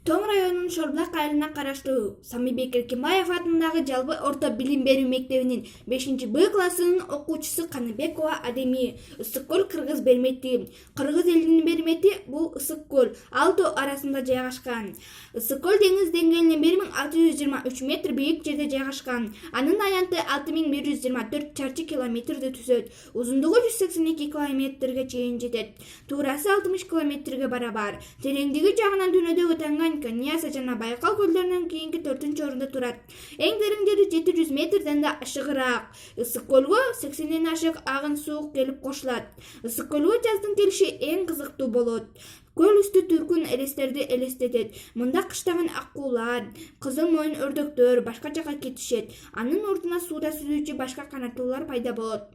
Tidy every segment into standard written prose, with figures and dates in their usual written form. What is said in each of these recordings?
Тоң районунун Шорбулак айылына караштуу Самийбек Эркинбаев атындагы жалпы орто билим берүү мектебинин 5-Б классынын окуучусу Каныбекова Адеми ысык көл кыргыз бермети. Кыргыз элинин бермети бул ысык көл ал тоо арасында жайгашкан. Ысык көл деңиз деңгээлинен 1623 метр бийик жерде жайгашкан. Анын аянты 6124 чарчы километрди түзөт. Узундугу 182 километрге чейин жетет. Туурасы 60 километрге барабар. Тереңдиги жагынан дүйнөдөгү Танганьика, Ньяса жана Байкал көлдөрүнөн кийинки 4-орунда турат. Эң терең жери 700 метрден да ашыгыраак. Ысык көлгө 80ден ашык агын суу келип кошулат. Ысык көлгө жаздын келиши эң кызыктуу болот. Көл үстү түркүн элестерди элестетет. Мында кыштаган акуулар, кызыл мойын өрдөктөр башка жакка кетишет. Анын ордуна сууда сүзүүчү башка канаттуулар пайда болот.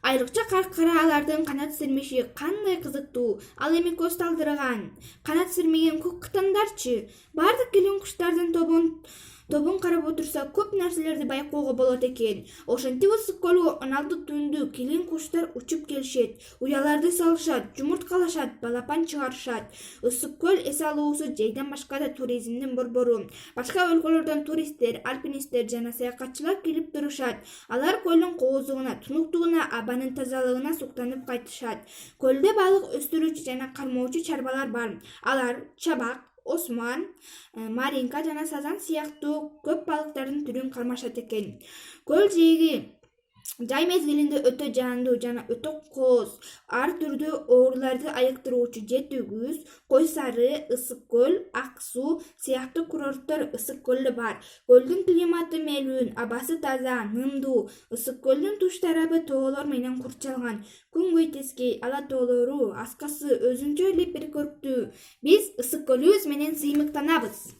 Айрыкча каркаралардын канат сермеши кандай кызыктуу, ал эми көз талдырган. Канат сермеген көк кытандарчы? Бардык келин куштардын тобун карап отурса көп нерселерди байкоого болот экен. Ошентип ысык көлгө 16 түндү келин куштар учуп келишет, уяларды салышат, жумурткалашат, балапан чыгарышат. Ысык көл эс алуусу жайдан башка да туризмдин борбору. Башка өлкөлөрдөн туристтер, альпинисттер жана саякатчылар келип турушат. Алар көлдүн коозугуна, тунуктугуна, абанын тазалыгына суктанып кайтышат. Көлдө балык өстүрүүчү жана кармоочу чарбалар бар. Алар чабак, осман, маринка жана сазан сыяктуу көп балыктардын түрүн кармашат экен. Көл жээги жай мезгилинде өтө жаандуу жана өтө кооз. Ар түрдүү ооруларды айыктыруучу Жети Күз, Кой Сары, Ысык көл, Ак суу сыяктуу курорттор ысык көлдө бар. Көлдүн климаты мелүүн, абасы таза, нымдуу. Ысык көлдүн туш тарабы тоолор менен курчалган. Күнгөй тескей, ала тоолору, аскасы өзүнчө эле бир көрктүү. Биз ысык көлүбүз менен сыймыктанабыз.